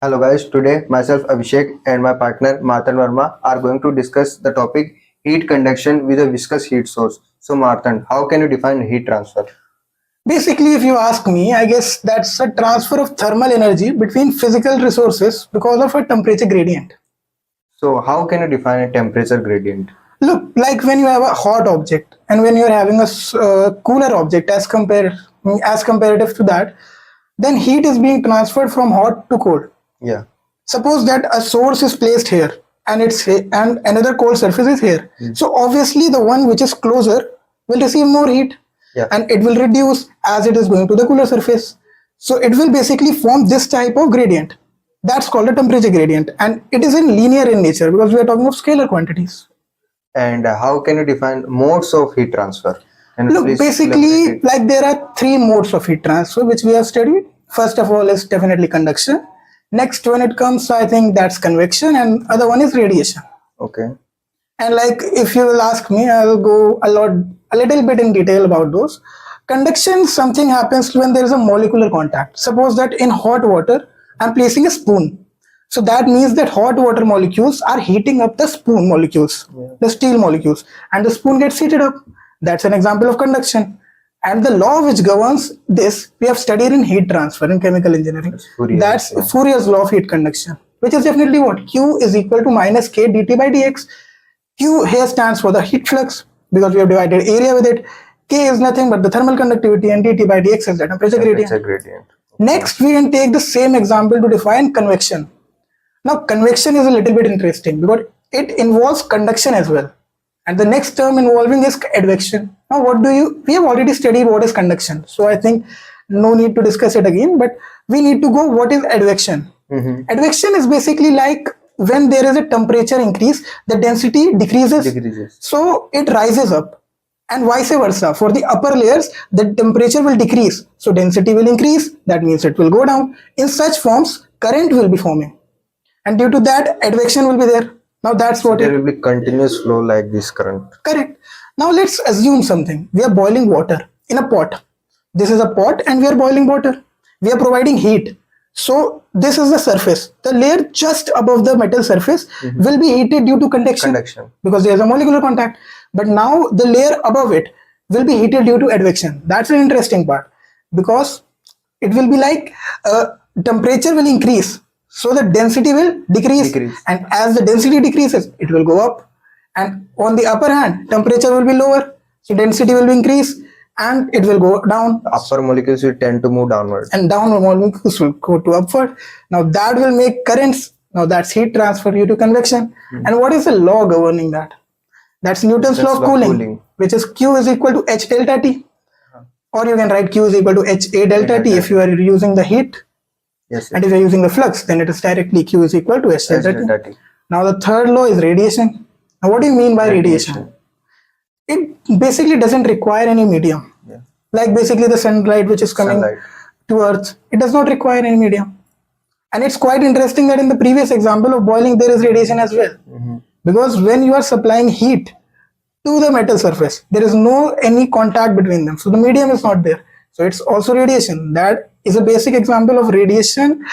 Hello guys, today myself Abhishek and my partner Martan Verma are going to discuss the topic heat conduction with a viscous heat source. So Martan, how can you define heat transfer? Basically, if you ask me, I guess that's a transfer of thermal energy between physical resources because of a temperature gradient. So how can you define a temperature gradient? Look, like when you have a hot object and when you're having a cooler object as comparative to that, then heat is being transferred from hot to cold. Yeah. Suppose that a source is placed here and and another cold surface is here. So obviously the one which is closer will receive more heat. Yeah. And it will reduce as it is going to the cooler surface. So it will basically form this type of gradient. That's called a temperature gradient, and it is in linear in nature because we are talking of scalar quantities. And how can you define modes of heat transfer? Look, basically, like there are three modes of heat transfer which we have studied. First of all is definitely conduction. Next, when it comes, I think that's convection, and other one is radiation. Okay. And like if you will ask me, I'll go a little bit in detail about those. Conduction, something happens when there is a molecular contact. Suppose that in hot water, I'm placing a spoon. So that means that hot water molecules are heating up the spoon molecules, the steel molecules, and the spoon gets heated up. That's an example of conduction. And the law which governs this, we have studied in heat transfer in chemical engineering. That's Fourier's law of heat conduction, which is definitely what? Q is equal to minus K dt by dx. Q here stands for the heat flux because we have divided area with it. K is nothing but the thermal conductivity, and dt by dx is the temperature gradient. Next, we can take the same example to define convection. Now, convection is a little bit interesting because it involves conduction as well. And the next term involving is advection. Now, we have already studied what is conduction. So I think no need to discuss it again, but we need to go what is advection. Advection is basically like when there is a temperature increase, the density decreases. So it rises up, and vice versa. For the upper layers, the temperature will decrease. So density will increase. That means it will go down. In such forms, current will be forming. And due to that, advection will be there. Now that's what there will be continuous flow like this current. Correct. Now let's assume something. We are boiling water in a pot. This is a pot and we are boiling water. We are providing heat. So this is the surface. The layer just above the metal surface will be heated due to conduction because there is a molecular contact. But now the layer above it will be heated due to advection. That's an interesting part because it will be like temperature will increase. So the density will decrease. And as the density decreases, it will go up. And on the upper hand, temperature will be lower. So density will increase and it will go down. The upper molecules will tend to move downward. And downward molecules will go to upward. Now that will make currents. Now that's heat transfer due to convection. And what is the law governing that? That's Newton's law of cooling, which is Q is equal to H delta T. Or you can write Q is equal to H A delta T if you are using the heat. Yes, and if you are using the flux, then it is directly Q is equal to H delta T. Now the third law is radiation. Now what do you mean by radiation? It basically doesn't require any medium. Like basically the sunlight which is coming to earth, it does not require any medium. And it's quite interesting that in the previous example of boiling, there is radiation as well. Because when you are supplying heat to the metal surface, there is no any contact between them. So the medium is not there. So it's also radiation. That is a basic example of radiation,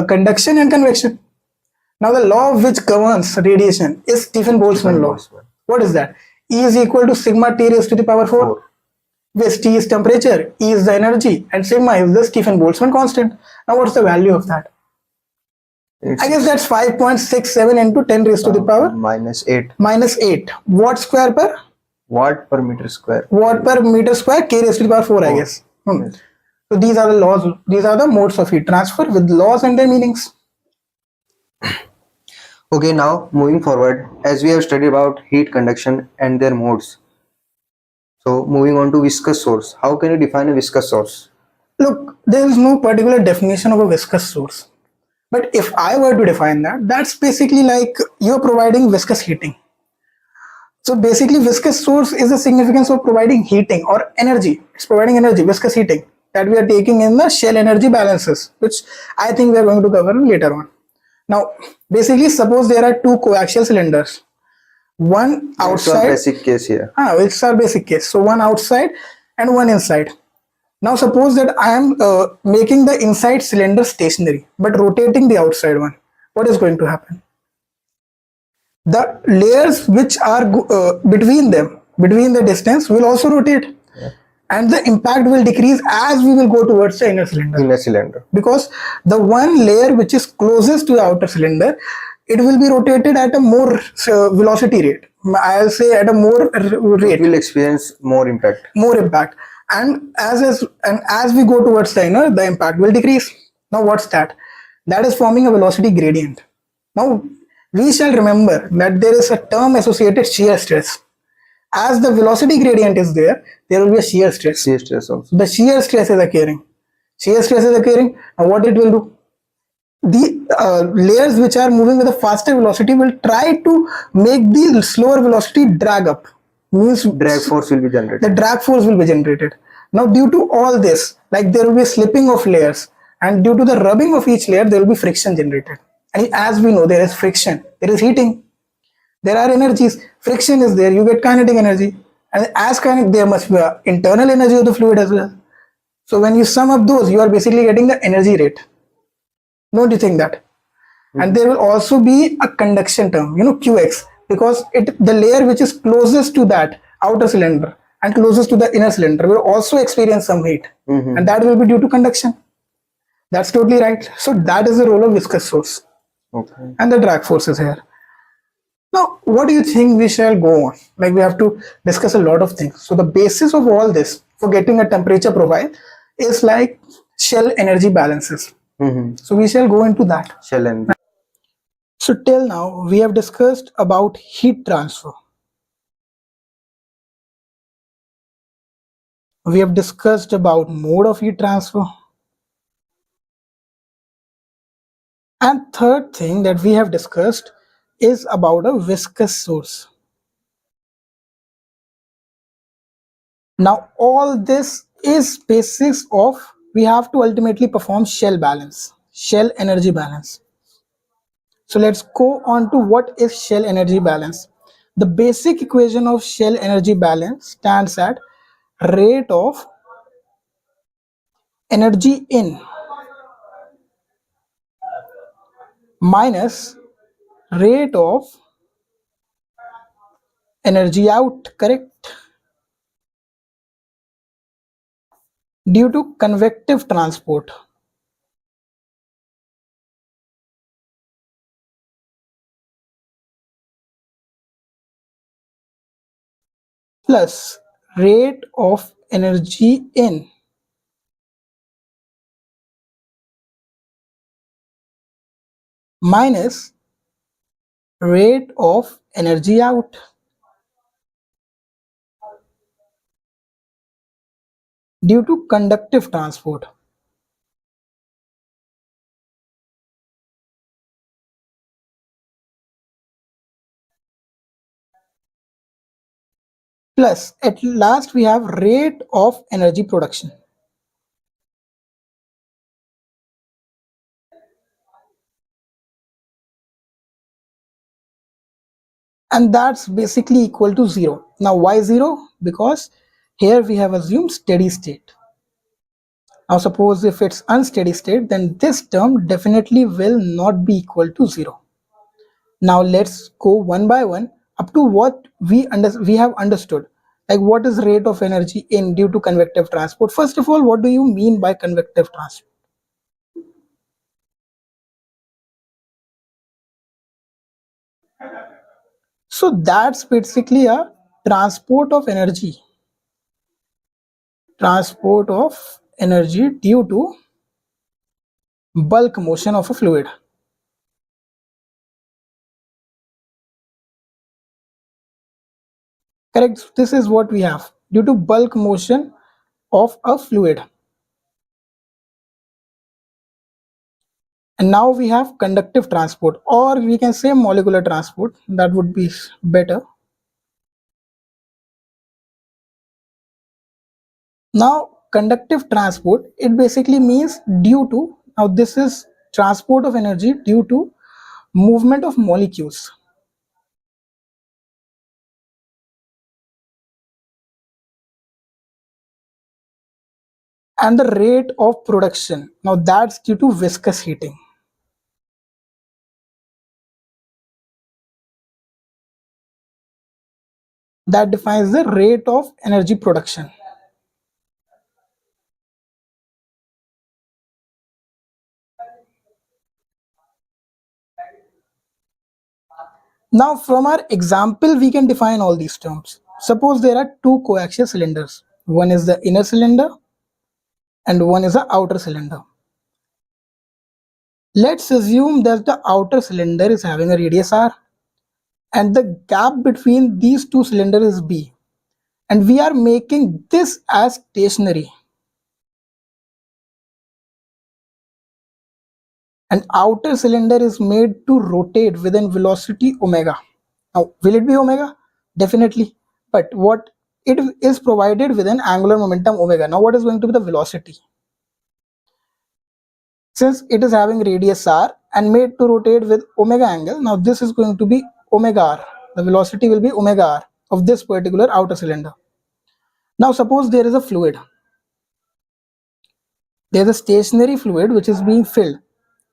conduction and convection. Now the law which governs radiation is Stephen-Boltzmann law. What is that? E is equal to sigma T raised to the power 4. Where T is temperature, E is the energy, and sigma is the Stephen-Boltzmann constant. Now what's the value of that? I guess that's 5.67 into 10 raised to the power minus 8. Minus 8. Watt square per? Watt per meter square. Watt per meter square, K raised to the power 4, I guess. So these are the laws, these are the modes of heat transfer with laws and their meanings. Okay, now moving forward, as we have studied about heat conduction and their modes. So moving on to viscous source. How can you define a viscous source? Look, there is no particular definition of a viscous source. But if I were to define that, that's basically like you're providing viscous heating. So basically viscous source is the significance of providing heating or energy. It's providing energy, viscous heating that we are taking in the shell energy balances, which I think we are going to cover later on. Now, basically suppose there are two coaxial cylinders. One outside. It's our basic case here. It's our basic case. So one outside and one inside. Now suppose that I am making the inside cylinder stationary but rotating the outside one. What is going to happen? The layers which are between them, between the distance, will also rotate. Yeah. And the impact will decrease as we will go towards the inner cylinder. Inner cylinder. Because the one layer which is closest to the outer cylinder, it will be rotated at a more velocity rate. I'll say at a more rate. It will experience more impact. More impact. And as we go towards the inner, the impact will decrease. Now what's that? That is forming a velocity gradient. Now we shall remember that there is a term associated shear stress. As the velocity gradient is there, there will be a shear stress. Shear stress also. The shear stress is occurring. Shear stress is occurring. Now what it will do? The layers which are moving with a faster velocity will try to make the slower velocity drag up. Means drag force will be generated. The drag force will be generated. Now due to all this, like there will be slipping of layers, and due to the rubbing of each layer, there will be friction generated. And as we know, there is friction, there is heating, there are energies. Friction is there, you get kinetic energy, and as kinetic, there must be an internal energy of the fluid as well. So when you sum up those, you are basically getting the energy rate. Don't you think that? Mm-hmm. And there will also be a conduction term, QX, because the layer which is closest to that outer cylinder and closest to the inner cylinder will also experience some heat. Mm-hmm. And that will be due to conduction. That's totally right. So that is the role of viscous force. Okay. And the drag force is here. Now, what do you think we shall go on? Like we have to discuss a lot of things. So the basis of all this for getting a temperature profile is like shell energy balances. Mm-hmm. So we shall go into that. Shell energy. So till now we have discussed about heat transfer. We have discussed about mode of heat transfer. And third thing that we have discussed is about a viscous source. Now all this is basis of we have to ultimately perform shell balance, shell energy balance. So let's go on to what is shell energy balance. The basic equation of shell energy balance stands at rate of energy in minus rate of energy out, correct? Due to convective transport. Plus rate of energy in minus rate of energy out due to conductive transport. Plus at last we have rate of energy production. And that's basically equal to 0. Now why 0? Because here we have assumed steady state. Now suppose if it's unsteady state, then this term definitely will not be equal to 0. Now let's go one by one up to what we have understood. Like what is rate of energy in due to convective transport? First of all, what do you mean by convective transport? So that's basically a transport of energy. Transport of energy due to bulk motion of a fluid. Correct. This is what we have due to bulk motion of a fluid. And now we have conductive transport, or we can say molecular transport. That would be better. Now conductive transport, it basically means due to, now this is transport of energy due to movement of molecules. and the rate of production. Now that's due to viscous heating. That defines the rate of energy production. Now from our example, we can define all these terms. Suppose there are two coaxial cylinders. One is the inner cylinder and one is the outer cylinder. Let's assume that the outer cylinder is having a radius r and the gap between these two cylinders is b, and we are making this as stationary. An outer cylinder is made to rotate within velocity omega. Now, will it be omega? Definitely. But what it is provided with an angular momentum omega. Now, what is going to be the velocity? Since it is having radius r and made to rotate with omega angle, now this is going to be omega r. The velocity will be omega r of this particular outer cylinder. Now, suppose there is a fluid. There is a stationary fluid which is being filled.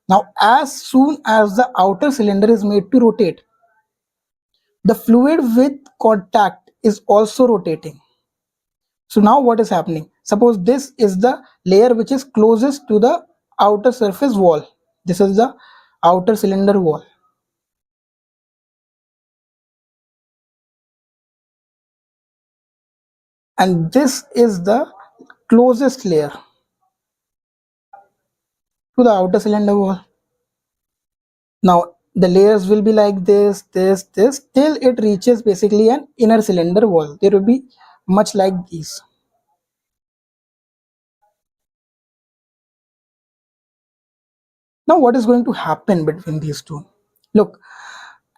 Now, as soon as the outer cylinder is made to rotate, the fluid with contact is also rotating. So now what is happening? Suppose this is the layer which is closest to the outer surface wall. This is the outer cylinder wall. And this is the closest layer to the outer cylinder wall. Now the layers will be like this, till it reaches basically an inner cylinder wall. There will be much like these. Now what is going to happen between these two? Look,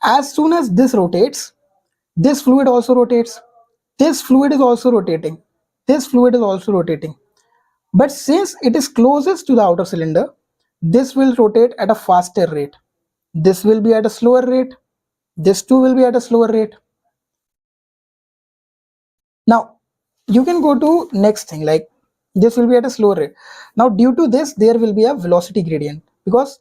as soon as this rotates, this fluid also rotates. This fluid is also rotating. This fluid is also rotating. But since it is closest to the outer cylinder, this will rotate at a faster rate. This will be at a slower rate. This too will be at a slower rate. Now, you can go to next thing, like this will be at a slower rate. Now, due to this, there will be a velocity gradient because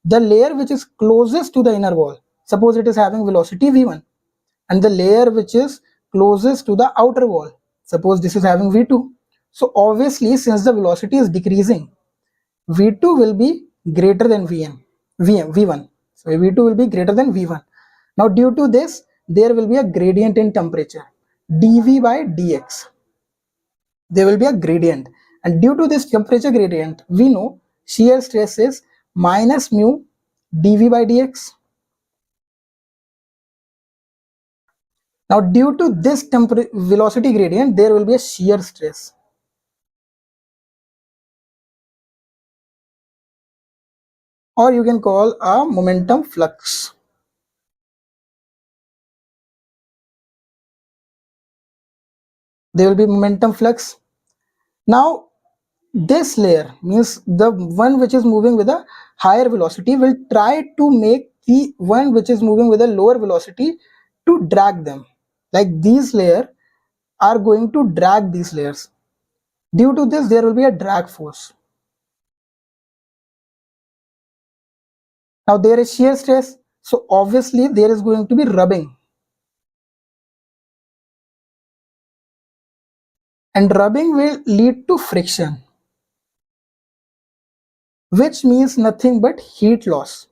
the layer which is closest to the inner wall, suppose it is having velocity v1, and the layer which is closest to the outer wall, suppose this is having v2. So obviously, since the velocity is decreasing, v2 will be greater than v1. So v2 will be greater than v1. Now due to this, there will be a gradient in temperature, dv by dx. There will be a gradient, and due to this temperature gradient, we know shear stress is minus mu dv by dx. Now due to this velocity gradient, there will be a shear stress. Or you can call a momentum flux. There will be momentum flux. Now this layer, means the one which is moving with a higher velocity, will try to make the one which is moving with a lower velocity to drag them. Like these layers are going to drag these layers. Due to this, there will be a drag force. Now there is shear stress, so obviously there is going to be rubbing, and rubbing will lead to friction, which means nothing but heat loss.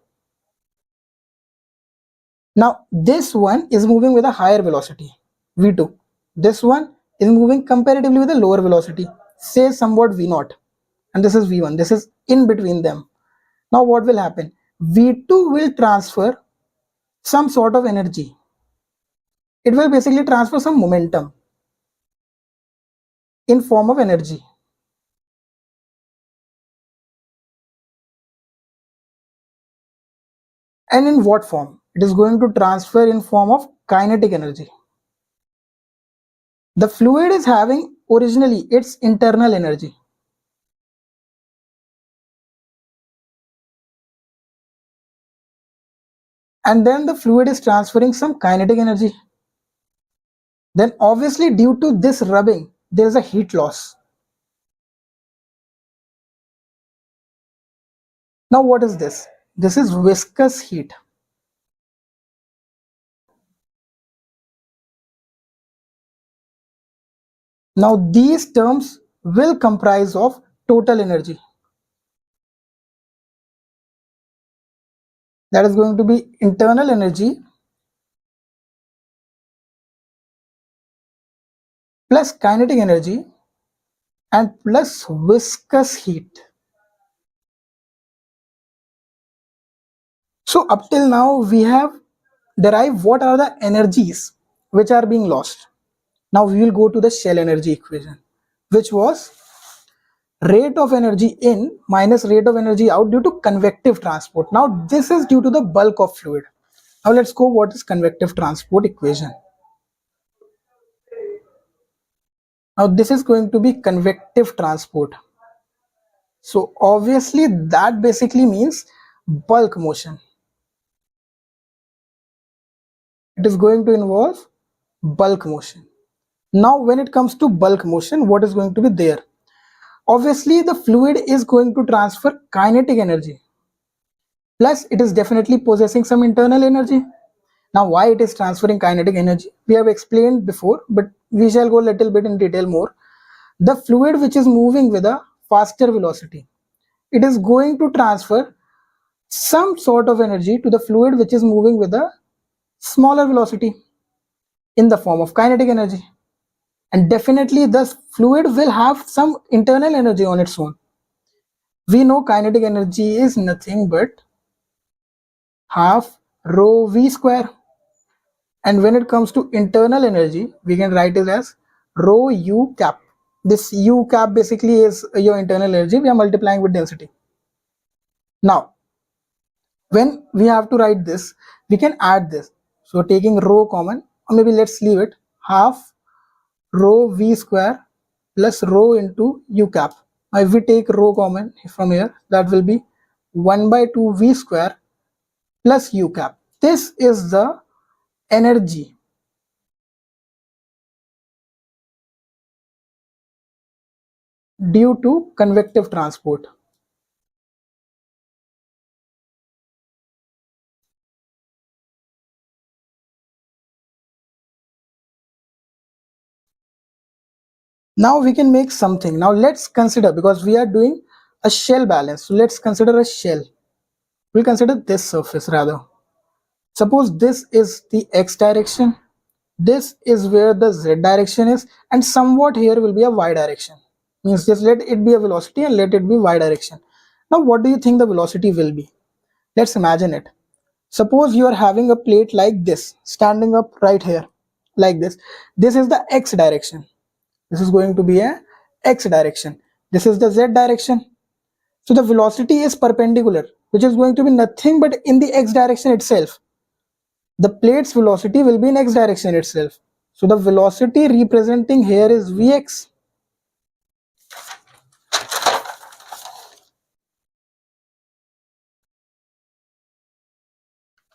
Now this one is moving with a higher velocity, v2. This one is moving comparatively with a lower velocity, say somewhat v0, and this is v1. This is in between them. Now what will happen? v2 will transfer some sort of energy. It will basically transfer some momentum in form of energy. And in what form? It is going to transfer in form of kinetic energy. The fluid is having originally its internal energy. And then the fluid is transferring some kinetic energy. Then obviously due to this rubbing, there is a heat loss. Now what is this? This is viscous heat. Now these terms will comprise of total energy. That is going to be internal energy plus kinetic energy and plus viscous heat. So up till now we have derived what are the energies which are being lost. Now we will go to the shell energy equation, which was rate of energy in minus rate of energy out due to convective transport. Now this is due to the bulk of fluid. Now let's go what is convective transport equation. Now this is going to be convective transport. So obviously that basically means bulk motion. It is going to involve bulk motion. Now when it comes to bulk motion, what is going to be there? Obviously the fluid is going to transfer kinetic energy, plus it is definitely possessing some internal energy. Now why it is transferring kinetic energy, we have explained before, but we shall go a little bit in detail more. The fluid which is moving with a faster velocity, it is going to transfer some sort of energy to the fluid which is moving with a smaller velocity in the form of kinetic energy. And definitely the fluid will have some internal energy on its own. We know kinetic energy is nothing but half rho v square, and when it comes to internal energy we can write it as rho u cap. This u cap basically is your internal energy, we are multiplying with density. Now when we have to write this, we can add this. So taking rho common, or maybe let's leave it, half rho v square plus rho into u cap. Now if we take rho common from here, that will be 1 by 2 v square plus u cap. This is the energy due to convective transport. Now we can make something. Now let's consider, because we are doing a shell balance, so let's consider a shell. We'll consider this surface rather. Suppose this is the x direction, this is where the z direction is, and somewhat here will be a y direction. Means just let it be a velocity and let it be y direction. Now what do you think the velocity will be? Let's imagine it. Suppose you are having a plate like this, standing up right here, like this. This is the x direction. This is going to be a x direction. This is the z direction. So the velocity is perpendicular, which is going to be nothing but in the x direction itself. The plate's velocity will be in x direction itself. So the velocity representing here is Vx.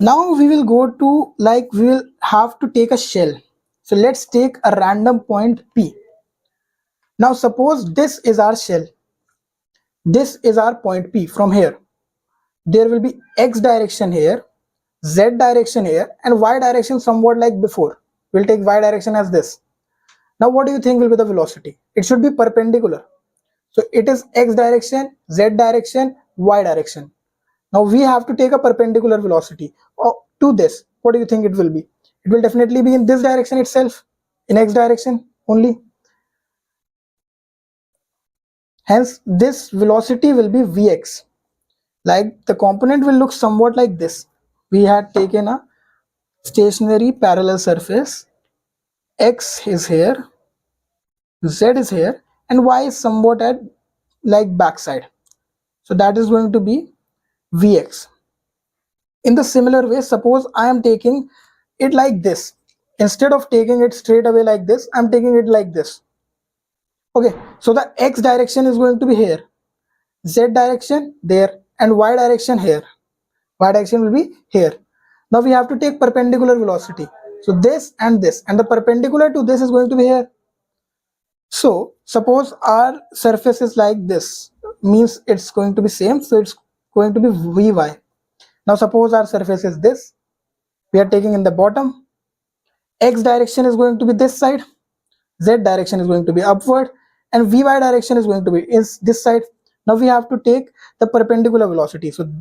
Now we will go to, like, we will have to take a shell. So let's take a random point P. Now suppose this is our shell. This is our point P. From here there will be x direction here, z direction here, and y direction somewhat like before. We'll take y direction as this. Now what do you think will be the velocity? It should be perpendicular. So it is x direction, z direction, y direction. Now we have to take a perpendicular velocity to this. What do you think it will be? It will definitely be in this direction itself, in x direction only. Hence this velocity will be Vx. Like the component will look somewhat like this. We had taken a stationary parallel surface, x is here, z is here, and y is somewhat at like backside. So that is going to be Vx. In the similar way, suppose I am taking it like this. Instead of taking it straight away like this, I'm taking it like this. Okay, so the x direction is going to be here, z direction there, and y direction here. Y direction will be here. Now we have to take perpendicular velocity. So this, and the perpendicular to this is going to be here. So suppose our surface is like this, means it's going to be same. So it's going to be Vy. Now suppose our surface is this, we are taking in the bottom, x direction is going to be this side, z direction is going to be upward, and Vy direction is going to be is this side. Now we have to take the perpendicular velocity. So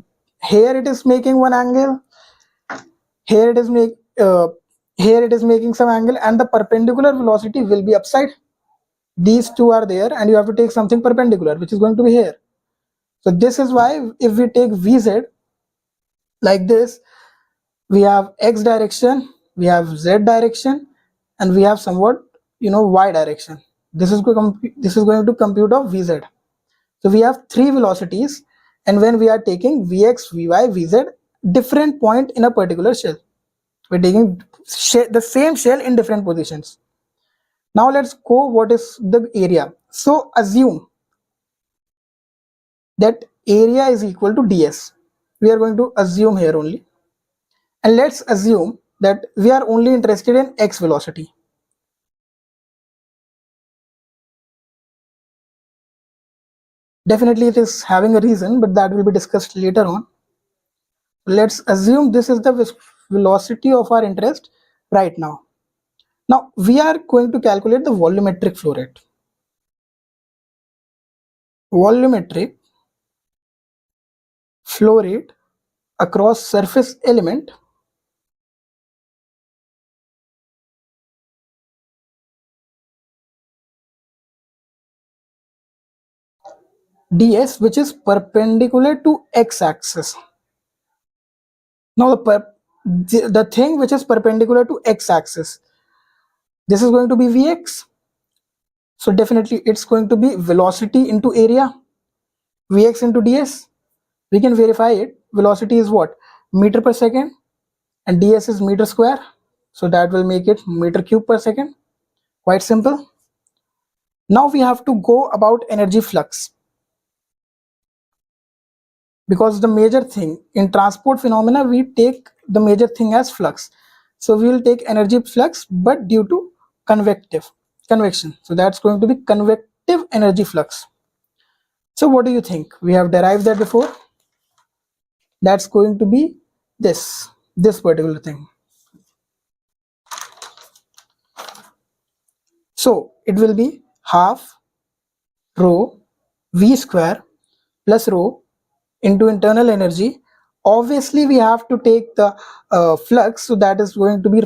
here it is making one angle, here it is here it is making some angle, and the perpendicular velocity will be upside. These two are there, and you have to take something perpendicular, which is going to be here. So this is why if we take Vz like this, we have x direction, we have z direction, and we have somewhat y direction. This is going to compute of Vz. So we have three velocities, and when we are taking Vx, Vy, Vz, different point in a particular shell, we're taking the same shell in different positions. Now let's go what is the area. So assume that area is equal to ds. We are going to assume here only, and let's assume that we are only interested in x velocity. Definitely it is having a reason, but that will be discussed later on. Let's assume this is the velocity of our interest right now. Now we are going to calculate the volumetric flow rate. Volumetric flow rate across surface element ds, which is perpendicular to x-axis. Now the thing which is perpendicular to x-axis, this is going to be Vx. So definitely it's going to be velocity into area, Vx into ds. We can verify it. Velocity is what? Meter per second, and ds is meter square. So that will make it meter cube per second. Quite simple. Now we have to go about energy flux, because the major thing in transport phenomena, we take the major thing as flux. So we will take energy flux, but due to convection. So that's going to be convective energy flux. So what do you think? We have derived that before. That's going to be this particular thing. So it will be half rho v square plus rho into internal energy. Obviously we have to take the flux, so that is going to be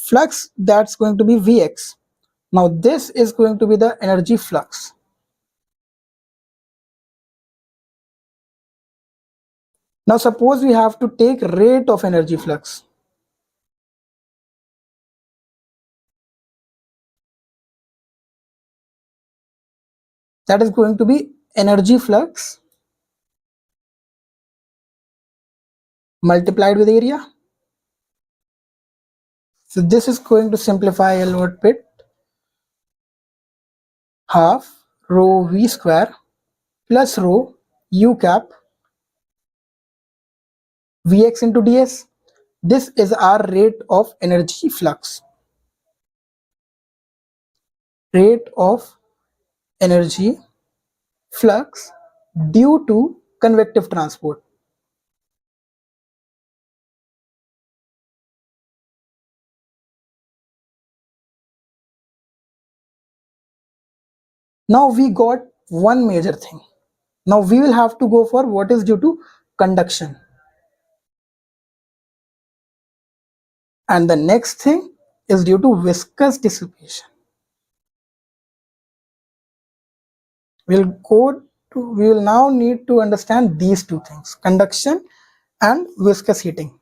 flux, that's going to be Vx. Now this is going to be the energy flux. Now suppose we have to take rate of energy flux. That is going to be energy flux multiplied with area. So this is going to simplify a lot bit. Half rho v square plus rho u cap Vx into ds. This is our rate of energy flux. Rate of energy flux due to convective transport. Now we got one major thing. Now we will have to go for what is due to conduction. And the next thing is due to viscous dissipation. We will now need to understand these two things, conduction and viscous heating.